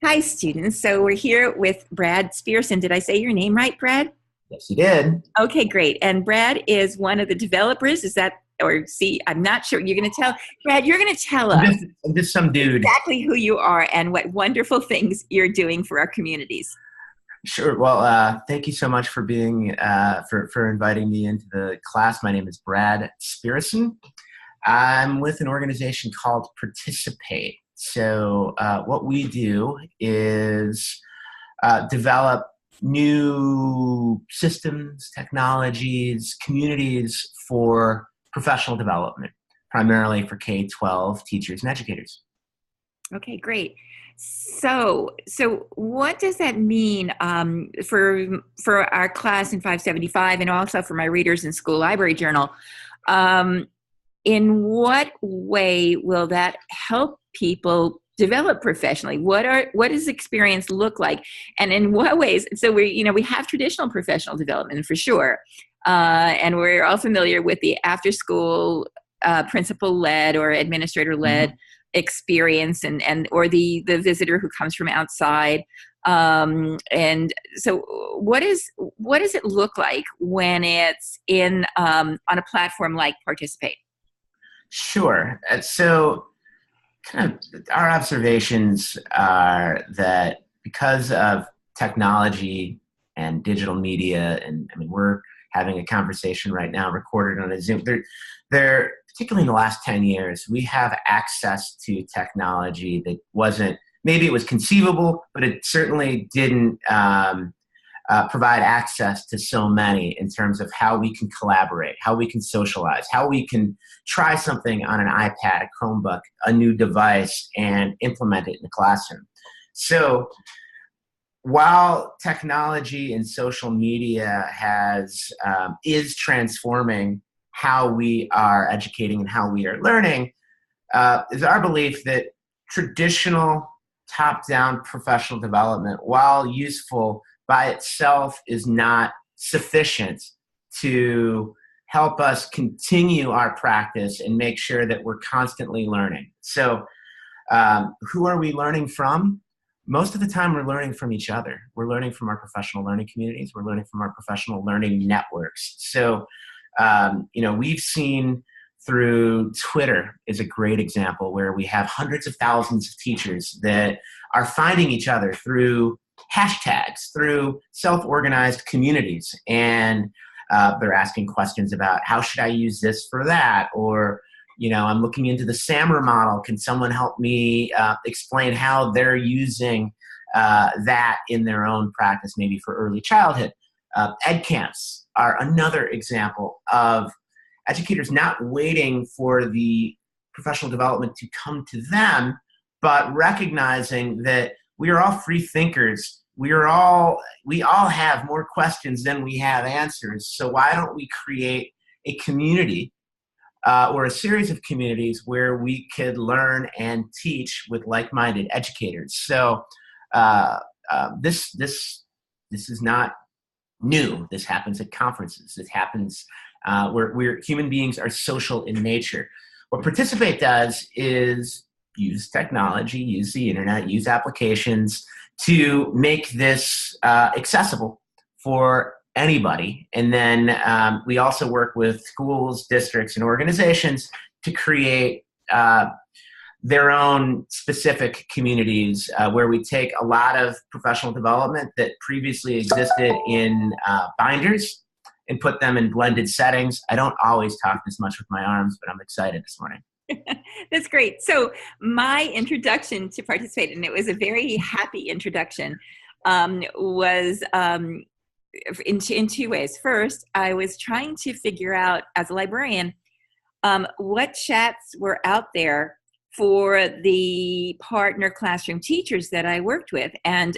Hi, students. So we're here with Brad Spirrison. Did I say your name right, Brad? Yes, you did. Okay, great. And Brad is one of the developers. Is that, or see, I'm not sure. You're going to tell, Brad, you're going to tell I'm us just, I'm just some dude. exactly who you are and what wonderful things you're doing for our communities. Sure. Well, thank you so much for being for inviting me into the class. My name is Brad Spirrison. I'm with an organization called Participate. So what we do is develop new systems, technologies, communities for professional development, primarily for K-12 teachers and educators. Okay, great. So what does that mean for our class in 575 and also for my readers in School Library Journal? In what way will that help people develop professionally? What does experience look like, and in what ways? So we have traditional professional development for sure, and we're all familiar with the after school principal led or administrator led experience, and or the visitor who comes from outside. And so what does it look like when it's in on a platform like Participate? Sure. So kind of our observations are that because of technology and digital media, and I mean, we're having a conversation right now recorded on a Zoom, there particularly in the last 10 years, we have access to technology that maybe it was conceivable, but it certainly didn't provide access to so many in terms of how we can collaborate, how we can socialize, how we can try something on an iPad, a Chromebook, a new device, and implement it in the classroom. So while technology and social media is transforming how we are educating and how we are learning, is our belief that traditional top-down professional development, while useful by itself, is not sufficient to help us continue our practice and make sure that we're constantly learning. So who are we learning from? Most of the time we're learning from each other. We're learning from our professional learning communities. We're learning from our professional learning networks. So, we've seen through Twitter is a great example where we have hundreds of thousands of teachers that are finding each other through hashtags, through self-organized communities. And they're asking questions about how should I use this for that? Or, I'm looking into the SAMR model. Can someone help me explain how they're using that in their own practice, maybe for early childhood? Ed camps are another example of educators not waiting for the professional development to come to them, but recognizing that we are all free thinkers. We all have more questions than we have answers. So why don't we create a community or a series of communities where we could learn and teach with like-minded educators? So this is not new. This happens at conferences. It happens where human beings are social in nature. What Participate does is use technology, use the internet, use applications to make this accessible for anybody. And then we also work with schools, districts, and organizations to create their own specific communities where we take a lot of professional development that previously existed in binders and put them in blended settings. I don't always talk this much with my arms, but I'm excited this morning. That's great. So my introduction to Participate, and it was a very happy introduction, was in two ways. First, I was trying to figure out, as a librarian, what chats were out there for the partner classroom teachers that I worked with. And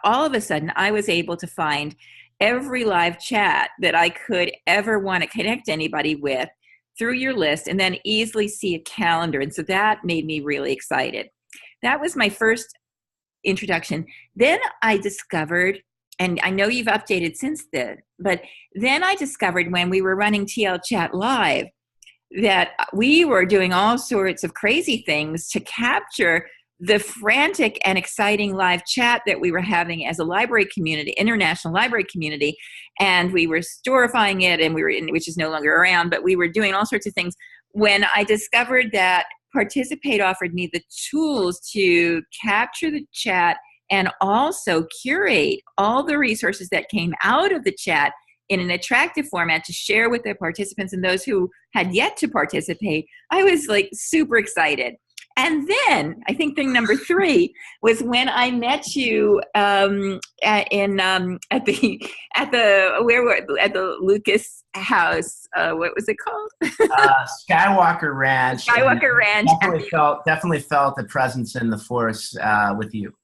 all of a sudden, I was able to find every live chat that I could ever want to connect anybody with through your list, and then easily see a calendar. And so that made me really excited. That was my first introduction. Then I discovered, and I know you've updated since then, but then I discovered when we were running TL Chat Live that we were doing all sorts of crazy things to capture the frantic and exciting live chat that we were having as a library community, international library community, and we were storifying it, and we were in, which is no longer around, but we were doing all sorts of things. When I discovered that Participate offered me the tools to capture the chat and also curate all the resources that came out of the chat in an attractive format to share with the participants and those who had yet to participate, I was like super excited. And then I think thing number 3 was when I met you at the Lucas house. What was it called? Skywalker Ranch. Skywalker Ranch. Definitely felt the presence in the force with you.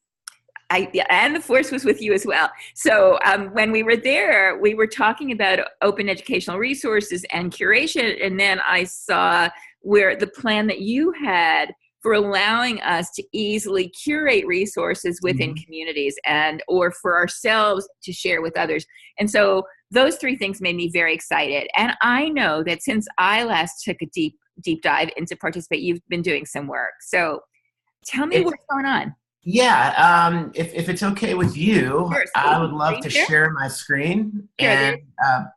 And the force was with you as well. So when we were there, we were talking about open educational resources and curation. And then I saw where the plan that you had for allowing us to easily curate resources within communities or for ourselves to share with others. And so those 3 things made me very excited. And I know that since I last took a deep dive into Participate, you've been doing some work. So tell me what's going on. Yeah, if it's okay with you, sure, I would love to share my screen and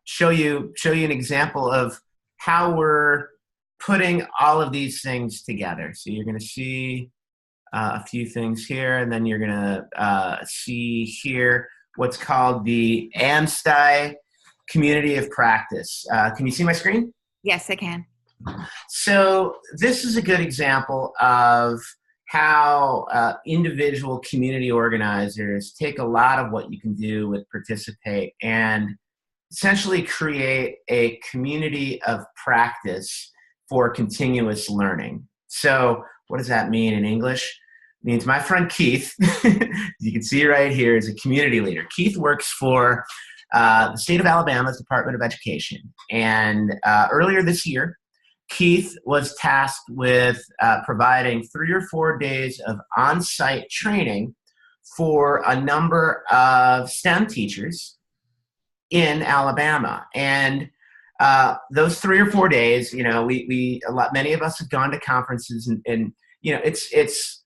show you an example of how we're putting all of these things together. So you're going to see a few things here, and then you're going to see here what's called the AMSTI Community of Practice. Can you see my screen? Yes, I can. So this is a good example of how individual community organizers take a lot of what you can do with Participate and essentially create a community of practice for continuous learning. So what does that mean in English? It means my friend Keith, you can see right here, is a community leader. Keith works for the state of Alabama's Department of Education. And earlier this year, Keith was tasked with providing 3 or 4 days of on-site training for a number of STEM teachers in Alabama. And those 3 or 4 days, you know, many of us have gone to conferences and you know, it's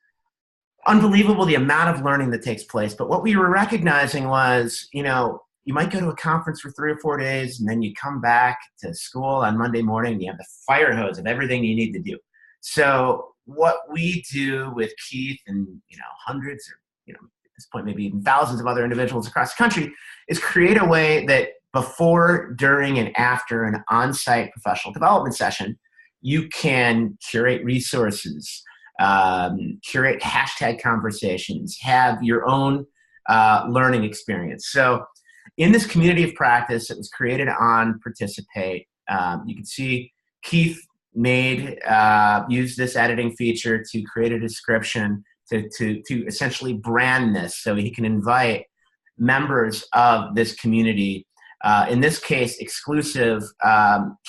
unbelievable the amount of learning that takes place. But what we were recognizing was, you know, you might go to a conference for 3 or 4 days and then you come back to school on Monday morning and you have the fire hose of everything you need to do. So what we do with Keith and, you know, hundreds or, you know, at this point, maybe even thousands of other individuals across the country is create a way that before, during, and after an on-site professional development session, you can curate resources, curate hashtag conversations, have your own learning experience. So in this community of practice that was created on Participate, you can see Keith used this editing feature to create a description to essentially brand this so he can invite members of this community, in this case exclusive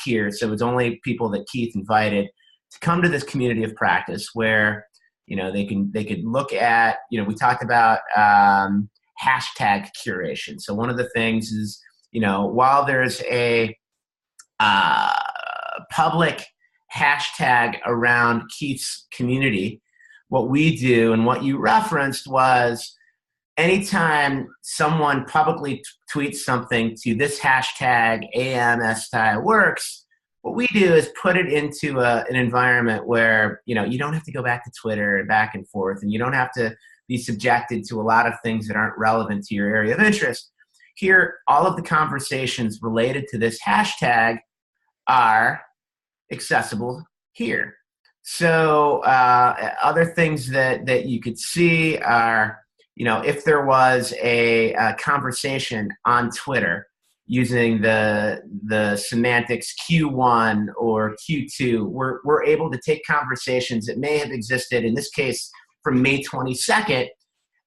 here, so it's only people that Keith invited to come to this community of practice where, you know, they could look at, you know, we talked about hashtag curation. So one of the things is, you know, while there's a public hashtag around Keith's community, what we do and what you referenced was anytime someone publicly tweets something to this hashtag AMSTI works, what we do is put it into an environment where, you know, you don't have to go back to Twitter and back and forth, and you don't have to be subjected to a lot of things that aren't relevant to your area of interest. Here, all of the conversations related to this hashtag are accessible here. So other things that you could see are, you know, if there was a conversation on Twitter using the semantics Q1 or Q2, we're able to take conversations that may have existed, in this case, from May 22nd,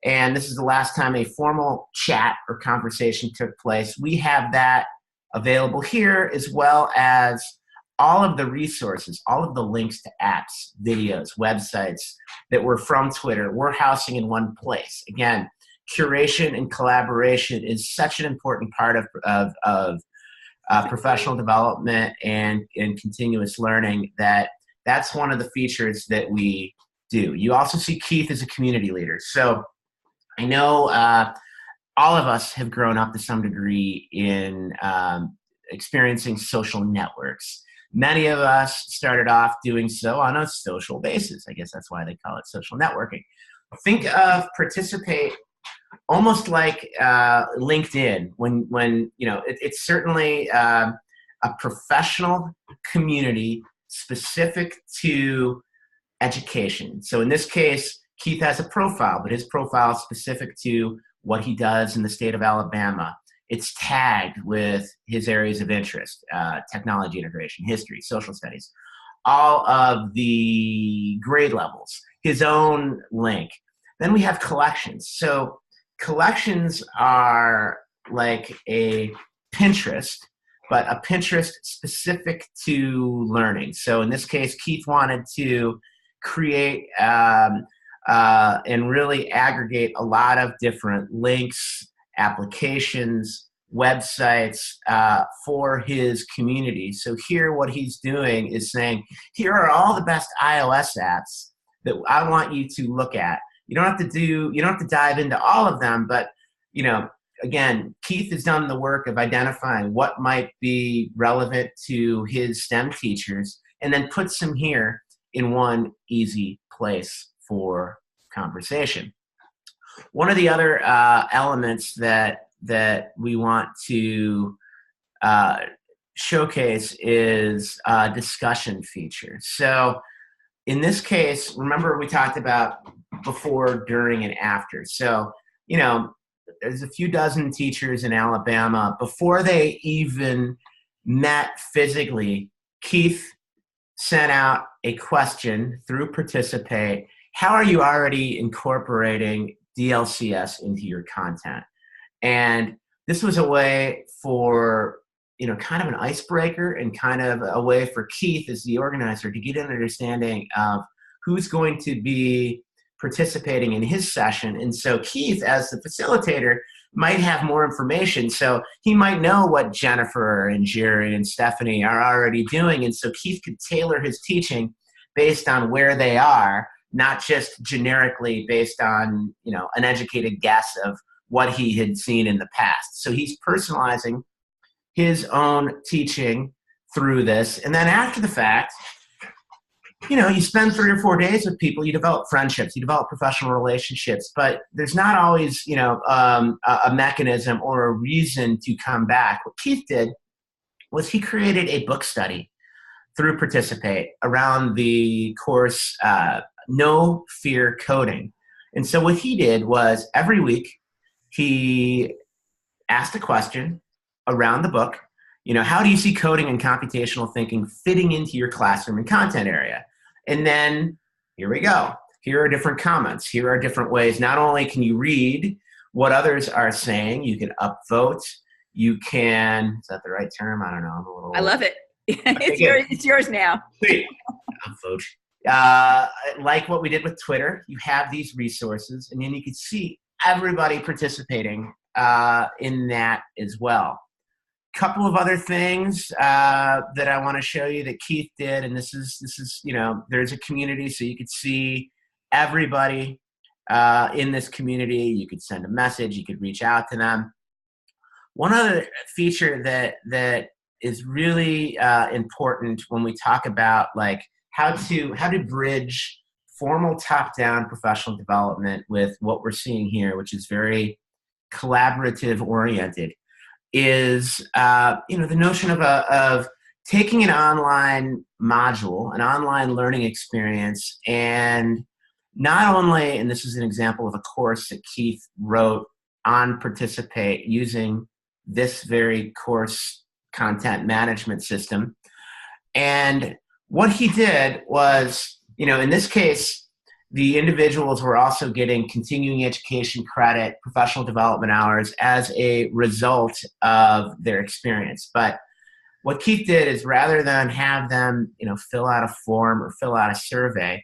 and this is the last time a formal chat or conversation took place. We have that available here, as well as all of the resources, all of the links to apps, videos, websites that were from Twitter, we're housing in one place. Again, curation and collaboration is such an important part of professional development and continuous learning that's one of the features that we do. You also see Keith as a community leader. So I know all of us have grown up to some degree in experiencing social networks. Many of us started off doing so on a social basis. I guess that's why they call it social networking. Think of Participate almost like LinkedIn. When it's certainly a professional community specific to education. So in this case, Keith has a profile, but his profile is specific to what he does in the state of Alabama. It's tagged with his areas of interest, technology integration, history, social studies, all of the grade levels, his own link. Then we have collections. So collections are like a Pinterest, but a Pinterest specific to learning. So in this case, Keith wanted to create and really aggregate a lot of different links, applications, websites for his community. So here what he's doing is saying, here are all the best iOS apps that I want you to look at. You don't have to dive into all of them, but again, Keith has done the work of identifying what might be relevant to his STEM teachers and then puts them here in one easy place for conversation. One of the other elements that we want to showcase is a discussion feature. So in this case, remember we talked about before, during, and after. So, there's a few dozen teachers in Alabama. Before they even met physically, Keith sent out a question through Participate. How are you already incorporating DLCS into your content? And this was a way for, kind of an icebreaker and kind of a way for Keith as the organizer to get an understanding of who's going to be participating in his session. And so Keith, as the facilitator, might have more information. So he might know what Jennifer and Jerry and Stephanie are already doing. And so Keith could tailor his teaching based on where they are, not just generically based on, an educated guess of what he had seen in the past. So he's personalizing his own teaching through this. And then after the fact, you spend 3 or 4 days with people, you develop friendships, you develop professional relationships, but there's not always, a mechanism or a reason to come back. What Keith did was he created a book study through Participate around the course, No Fear Coding. And so what he did was every week he asked a question around the book. How do you see coding and computational thinking fitting into your classroom and content area? And then here we go. Here are different comments. Here are different ways. Not only can you read what others are saying, you can upvote. You can, is that the right term? I don't know. I'm a little. I love it. Okay, it's yours now. Upvote. Like what we did with Twitter, you have these resources, and then you can see everybody participating in that as well. Couple of other things that I want to show you that Keith did, and this is there's a community, so you could see everybody in this community. You could send a message, you could reach out to them. One other feature that is really important when we talk about like how to bridge formal top-down professional development with what we're seeing here, which is very collaborative oriented, is the notion of taking an online module, an online learning experience, and not only, and this is an example of a course that Keith wrote on Participate using this very course content management system. And what he did was, in this case, the individuals were also getting continuing education credit, professional development hours as a result of their experience. But what Keith did is rather than have them, fill out a form or fill out a survey,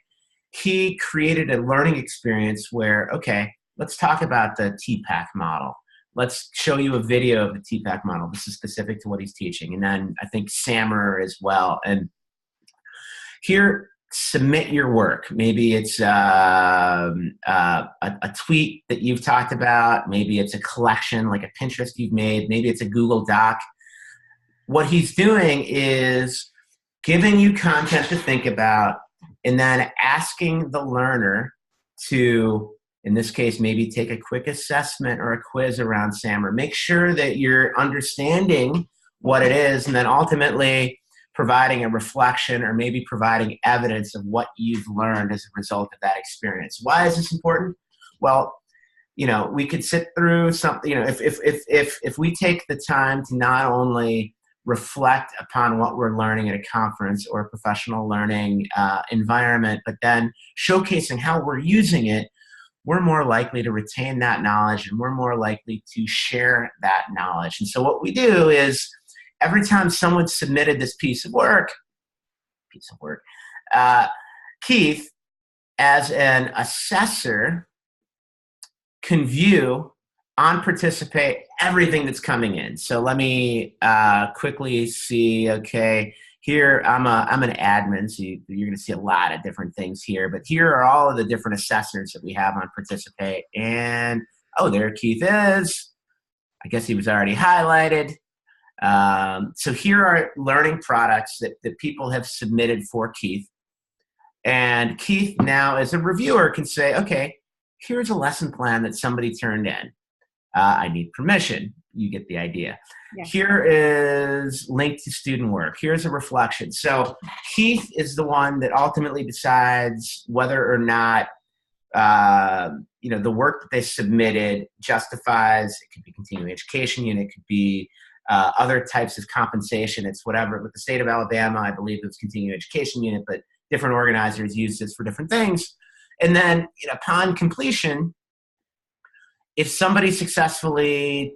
he created a learning experience where, okay, let's talk about the TPAC model. Let's show you a video of the TPAC model. This is specific to what he's teaching. And then I think SAMR as well. And here, submit your work. Maybe it's a tweet that you've talked about. Maybe it's a collection like a Pinterest you've made. Maybe it's a Google Doc. What he's doing is giving you content to think about and then asking the learner to, in this case, maybe take a quick assessment or a quiz around SAMR. Make sure that you're understanding what it is, and then ultimately providing a reflection or maybe providing evidence of what you've learned as a result of that experience. Why is this important? Well, we could sit through something, if we take the time to not only reflect upon what we're learning at a conference or a professional learning environment, but then showcasing how we're using it, we're more likely to retain that knowledge and we're more likely to share that knowledge. And so what we do is every time someone submitted this piece of work, Keith, as an assessor, can view on Participate everything that's coming in. So let me quickly see. Okay, here I'm an admin, so you're going to see a lot of different things here. But here are all of the different assessors that we have on Participate. And there Keith is. I guess he was already highlighted. So here are learning products that people have submitted for Keith. And Keith now, as a reviewer, can say, okay, here's a lesson plan that somebody turned in. I need permission. You get the idea. Yeah. Here is linked to student work. Here's a reflection. So Keith is the one that ultimately decides whether or not the work that they submitted justifies. It could be continuing education unit. It could be other types of compensation. It's whatever. With the state of Alabama, I believe it's continuing education unit, but different organizers use this for different things. And then upon completion, if somebody successfully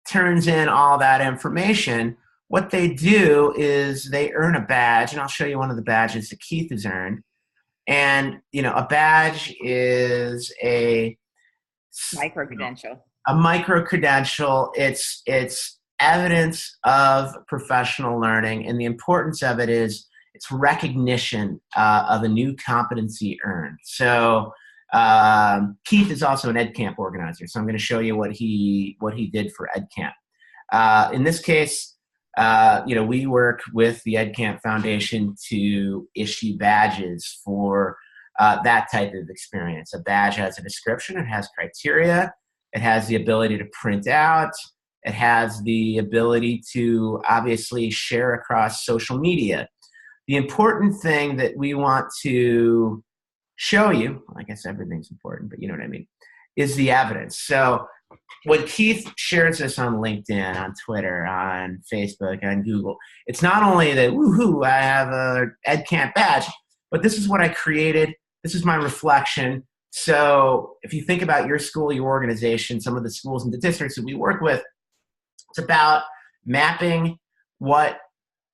turns in all that information, what they do is they earn a badge, and I'll show you one of the badges that Keith has earned. And a badge is a micro-credential. A micro-credential. It's evidence of professional learning, and the importance of it is it's recognition of a new competency earned. So Keith is also an EdCamp organizer, so I'm going to show you what he did for EdCamp. In this case, we work with the EdCamp Foundation to issue badges for that type of experience. A badge has a description, it has criteria, it has the ability to print out, it has the ability to obviously share across social media. The important thing that we want to show you, I guess everything's important, but you know what I mean, is the evidence. So when Keith shares this on LinkedIn, on Twitter, on Facebook, on Google, it's not only that, woohoo, I have a EdCamp badge, but this is what I created. This is my reflection. So if you think about your school, your organization, some of the schools and the districts that we work with, it's about mapping what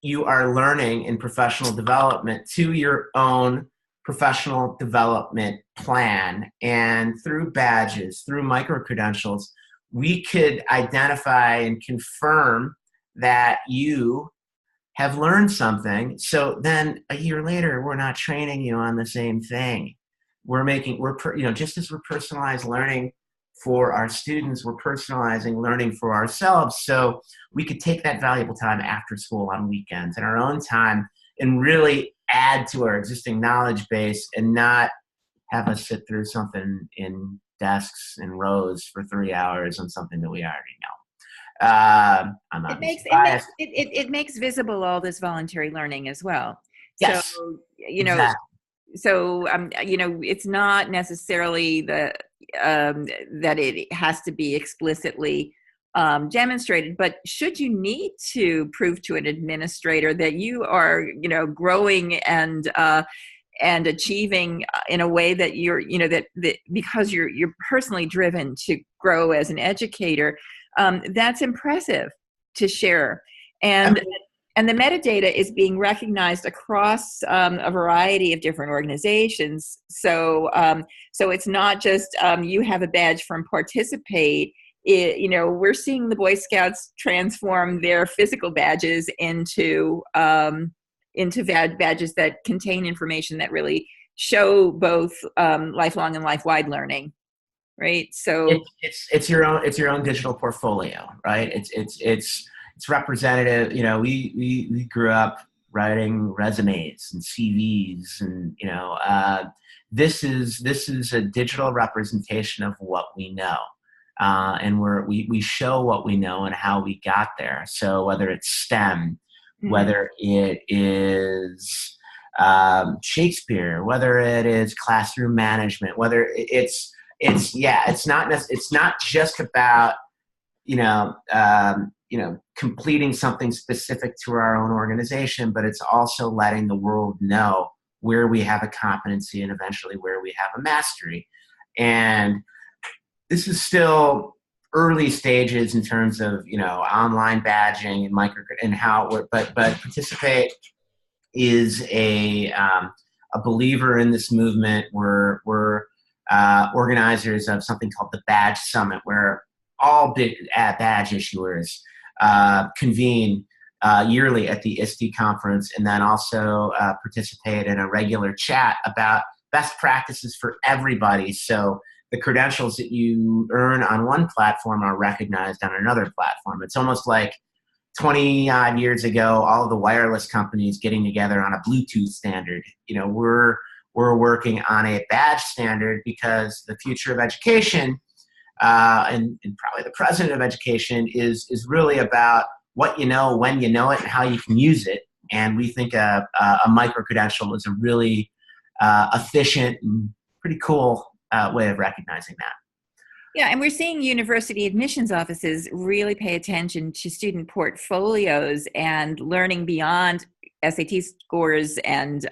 you are learning in professional development to your own professional development plan. And through badges, through micro-credentials, we could identify and confirm that you have learned something. So then a year later, we're not training you on the same thing. Just as we're personalized learning for our students, we're personalizing learning for ourselves. So we could take that valuable time after school on weekends and our own time and really add to our existing knowledge base and not have us sit through something in desks and rows for 3 hours on something that we already know. It makes visible all this voluntary learning as well. Yes, so exactly. So it's not necessarily that it has to be explicitly demonstrated, but should you need to prove to an administrator that you are growing and achieving in a way that you're that because you're personally driven to grow as an educator, that's impressive to share. And the metadata is being recognized across a variety of different organizations. So it's not just you have a badge from Participate. We're seeing the Boy Scouts transform their physical badges into into badges that contain information that really show both lifelong and life-wide learning, right? So It's your own digital portfolio, right? It's representative. You know, we grew up writing resumes and CVs, and this is a digital representation of what we know, and we show what we know and how we got there. So whether it's STEM, whether it is Shakespeare, whether it is classroom management, whether it's not just about completing something specific to our own organization, but it's also letting the world know where we have a competency and eventually where we have a mastery. And this is still early stages in terms of online badging and and how it works, but Participate is a believer in this movement. We're organizers of something called the Badge Summit, where all big badge issuers convene yearly at the ISTE conference, and then also participate in a regular chat about best practices for everybody. So the credentials that you earn on one platform are recognized on another platform. It's almost like 20 odd years ago, all of the wireless companies getting together on a Bluetooth standard. We're working on a badge standard because the future of education and probably the president of education is really about what you know, when you know it, and how you can use it. And we think a micro-credential is a really efficient and pretty cool way of recognizing that. Yeah, and we're seeing university admissions offices really pay attention to student portfolios and learning beyond SAT scores and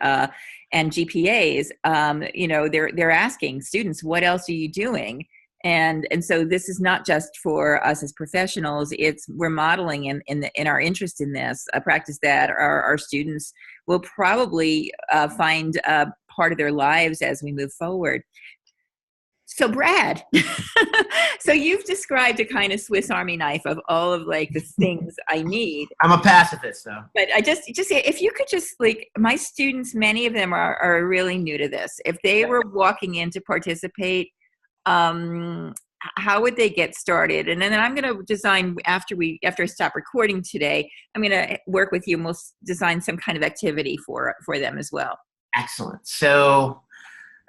GPAs. They're asking students, "What else are you doing?" And so this is not just for us as professionals. We're modeling in our interest in this, a practice that our students will probably find part of their lives as we move forward. So Brad, so you've described a kind of Swiss Army knife of all of the things I need. I'm a pacifist, though. But I just if you could just my students, many of them are really new to this. If they were walking in to participate, how would they get started? And then I'm going to design after I stop recording today. I'm going to work with you, and we'll design some kind of activity for them as well. Excellent. So.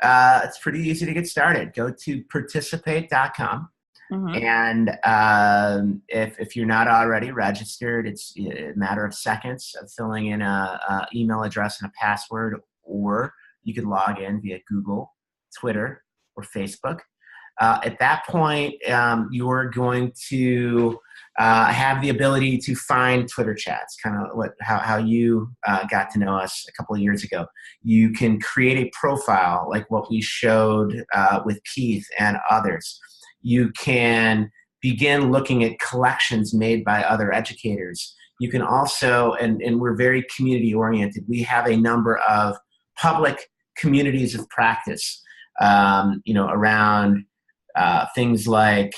It's pretty easy to get started. Go to participate.com. And if you're not already registered, it's a matter of seconds of filling in a email address and a password, or you could log in via Google, Twitter, or Facebook. At that point, you're going to have the ability to find Twitter chats, kind of how you got to know us a couple of years ago. You can create a profile like what we showed with Keith and others. You can begin looking at collections made by other educators. You can also, and we're very community oriented, we have a number of public communities of practice, around things like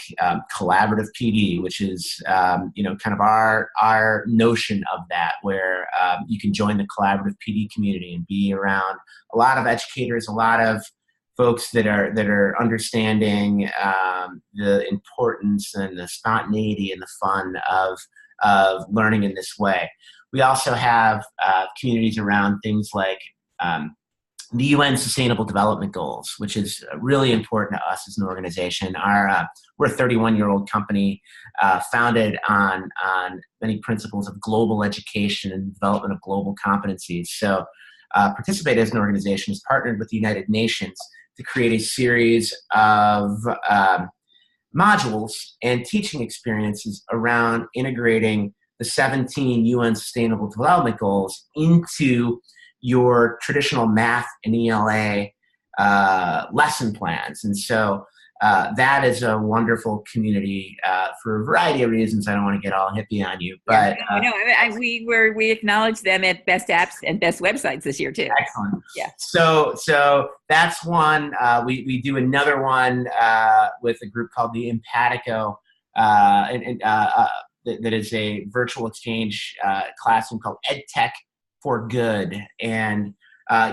collaborative PD, which is kind of our notion of that, where you can join the collaborative PD community and be around a lot of educators, a lot of folks that are understanding the importance and the spontaneity and the fun of learning in this way. We also have communities around things like the UN Sustainable Development Goals, which is really important to us as an organization. We're a 31-year-old company founded on many principles of global education and development of global competencies. So Participate as an organization has partnered with the United Nations to create a series of modules and teaching experiences around integrating the 17 UN Sustainable Development Goals into your traditional math and ELA lesson plans. And so that is a wonderful community for a variety of reasons. I don't want to get all hippie on you, but we acknowledge them at Best Apps and Best Websites this year too. Excellent. Yeah. So that's one. We do another one with a group called the Empatico, that is a virtual exchange classroom called EdTech for good. And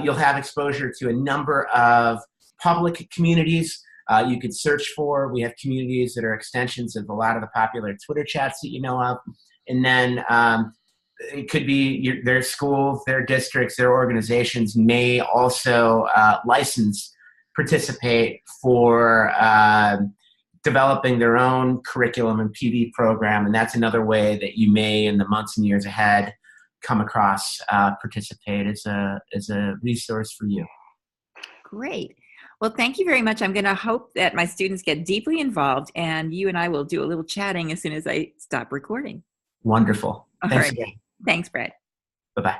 you'll have exposure to a number of public communities you could search for. We have communities that are extensions of a lot of the popular Twitter chats that you know of. And then it could be their schools, their districts, their organizations may also license, participate for developing their own curriculum and PD program. And that's another way that you may, in the months and years ahead, come across, participate as a resource for you. Great. Well, thank you very much. I'm going to hope that my students get deeply involved, and you and I will do a little chatting as soon as I stop recording. Wonderful. All Thanks right. again. Thanks, Brett. Bye-bye.